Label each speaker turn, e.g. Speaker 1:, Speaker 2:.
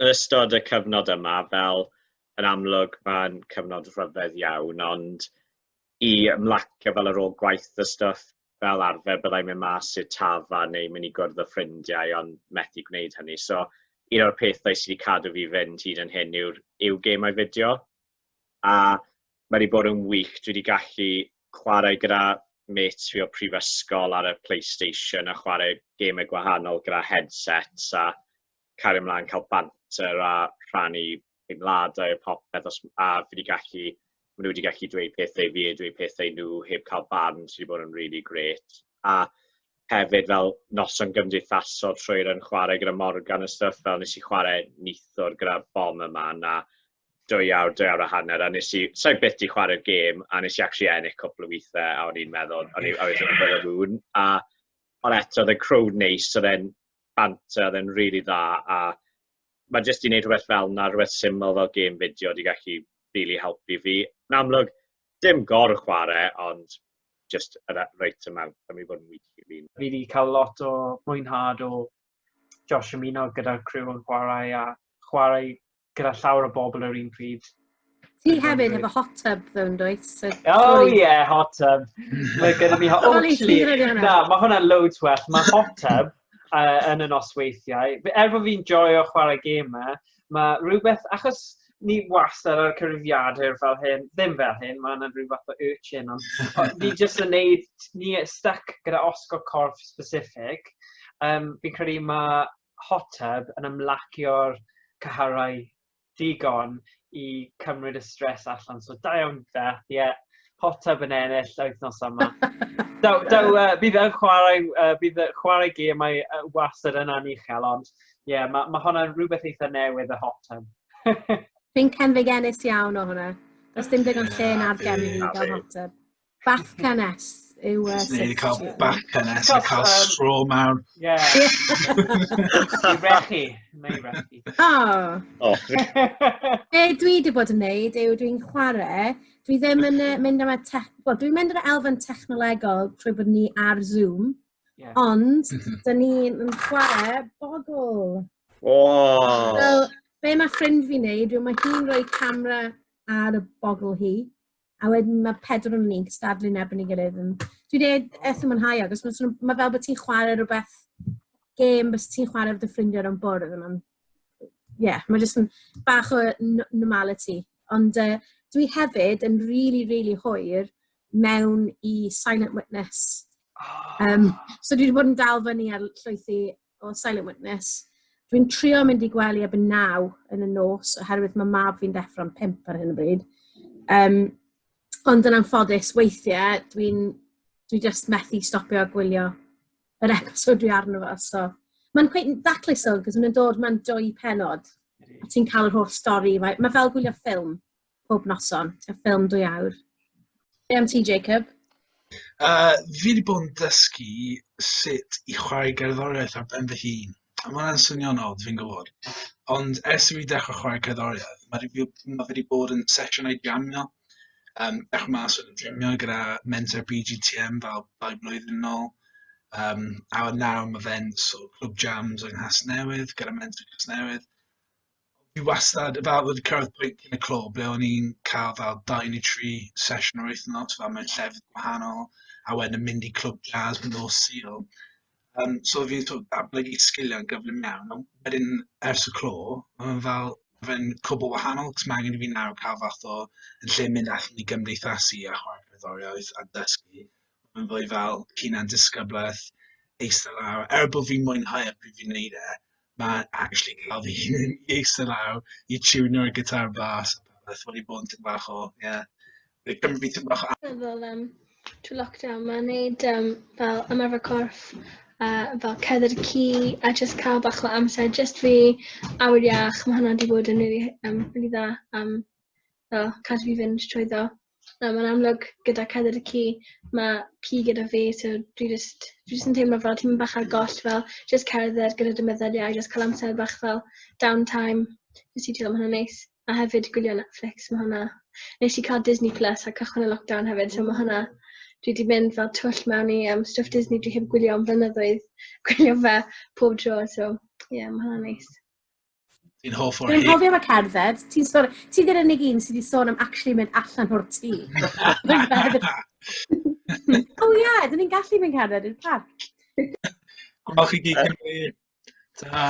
Speaker 1: yn ystod y cyfnod yma, fel yn amlwg, mae'n cyfnod rhyfedd iawn, ond i ymlacio fel ar ôl gwaith y stwff, fel arfer byddai'n mynd mas i'r tafa neu mynd i gwrdd y ffrindiau, ond methu gwneud hynny. So, un o'r pethau sydd wedi cadw fi fynd hyd yn hyn yw gemau fideo. A mae wedi bod yn wych, dwi wedi gallu chwarae gyda mates fi o prifysgol ar y PlayStation a chwarae gemau gwahanol gyda headsets a cario ymlaen cael banter a rhannu teimladau a popeth, a fi wedi gallu, maen nhw wedi gallu dweud pethau fi a dweud pethau nhw heb cael barn sydd wedi bod yn really great. A hefyd fel noson gymdeithasol trwy'r yn chwarae gyda Morgan y stwff, fel nes i chwarae nithwr gyda bom yma na 2 awr a hanner, a nes i, sa'i byth i chwarae'r gêm, a nes i actually ennill cwpl o weithiau, a o'n i'n meddwl, I was in a bit of a mood, ond eto, oedd y crowd neis, oedd e'n banter, oedd e'n really dda, a mae jyst i wneud rhywbeth fel yna, rhywbeth syml fel gêm fideo, wedi gallu really helpu fi. Yn amlwg, dim gor chwarae, ond just y right amount, am i bod yn wych i fi.
Speaker 2: Fi wedi cael lot o mwynhad o Josh ymuno gyda'r crew yn chwarae, a chwarae gyda llawer o bobl yr un pryd.
Speaker 3: Ti hefyd efo hot tub ddo yn dweud?
Speaker 2: Hot tub. Mae gyda mi na, mae hwnna'n loads well. Mae hot tub yn y nosweithiau. Bod fi'n joio chwarae gemau, mae rhywbeth, achos ni wastad ar cyfrifiadur fel hyn, ddim fel hyn, mae yna rhywbeth o urchin, ond fi jyst yn neud, ni stuck gyda osgo corff specific. Fi'n credu mae hot tub yn ymlacio'r cyharau digon i cymryd y stres allan. So, da iawn Beth, hot tub yn ennill wythnos yma. Bydd y chwarae gemau wastad yn anichel, ond mae hwnna'n rhywbeth eitha newydd y hot tub.
Speaker 3: Fi'n cenfig ennis iawn o hwnna. Does dim digon lle yn argem i fi gael hot tub. Bach cynnes yw...
Speaker 4: Ni wedi cael bach cynnes a cael straw mewn.
Speaker 2: I rechu. Neu rechu.
Speaker 3: Be dwi wedi bod yn neud yw dwi'n chwarae. Dwi ddim yn mynd am dwi'n mynd ar elfen technolegol trwy bod ni ar Zoom. Ond, dyn ni'n chwarae bogl. So, be mae ffrind fi'n neud yw mae hi'n rhoi camera ar y bogl hi. A wedyn mae 4 o'n ni'n cystadlu yn erbyn i gilydd. Dwi wedi eitha mwynhau agos, mae fel bod ti'n chwarae rhywbeth gêm, bys ti'n chwarae efo dy ffrindiau o'n bwrdd. Mae jyst yn bach o normality. Ond dwi hefyd yn really hwyr mewn i silent witness. So dwi wedi bod yn dal fyny ar llwythi o silent witness. Dwi'n trio mynd i gwely ebyn 9 yn y nos, oherwydd mae mab fi'n deffro'n 5 ar hyn o bryd. Ond yn anffodus, weithiau, dwi just methu stopio a gwylio yr episod dwi arno fo. So, mae'n quite daclusol, cos mae'n dod mewn 2 pennod, a ti'n cael yr holl stori. Mae fel gwylio ffilm pob noson, y ffilm 2 awr. Be am ti, Jacob?
Speaker 4: Fi wedi bod yn dysgu sut i chwarae gerddoriaeth ar ben fy hun. A mae'n swnio'n od, fi'n gwybod. Ond ers i fi dechrau chwarae cerddoriaeth, mae fi wedi bod yn sesiynau jamio. Dechrau mas o'n drymio gyda mentor BGTM fel 2 blwyddyn yn ôl. A nawr mae fe'n clwb jams yng Nghas Newydd, gyda mentor Nghas Newydd. Fi wastad, fel wedi cyrraedd pwynt yn y clwb, ble o'n i'n cael fel 2 neu 3 sesiwn o'r wythnos, fel mewn llefydd gwahanol, a wedyn yn mynd i clwb jazz yn ôl Sul. So fi'n datblygu sgiliau'n gyflym iawn, ond wedyn ers y clo, mae'n fel fe'n cwbl wahanol, cos mae angen i fi nawr cael fath o yn lle mynd allan i gymdeithasu a chwarae cerddoriaeth a dysgu. Mae'n fwy fel hunan disgyblaeth, eistedd lawr. Bod fi'n mwynhau pryd fi'n neud mae actually cael fi i eistedd lawr i tunio'r gitar bas a beth wedi bod yn tyn bach o, Cymru fi tyn bach o...
Speaker 5: Fel trwy lockdown, mae'n neud fel ymarfer corff, fel cerdded y ci a just cael bach o amser, just fi awr iach, mae hwnna wedi bod yn really dda fel cadw fi fynd trwy ddo. Mae'n amlwg gyda cerdded y ci, mae ci gyda fi, so dwi just yn teimlo fel ti'n mynd bach ar goll fel just cerdded gyda dy meddyliau, just cael amser bach fel downtime, just i teimlo mae hwnna'n neis. A hefyd gwylio Netflix, mae hwnna. Nes i cael Disney Plus a cychwyn y lockdown hefyd, so mae hwnna. Dwi wedi mynd fel twll mewn i stwff Disney dwi heb gwylio am flynyddoedd, gwylio fe pob tro, so mae hwnna'n neis.
Speaker 4: Fi'n hoff o'r
Speaker 3: Dwi'n hoffi am y cerdded. Ti gyda'r unig un sydd wedi sôn am actually mynd allan o'r tŷ. O ie, dyn ni'n gallu mynd cerdded i'r parc.
Speaker 4: Gwelch chi gyd Cymru. Ta.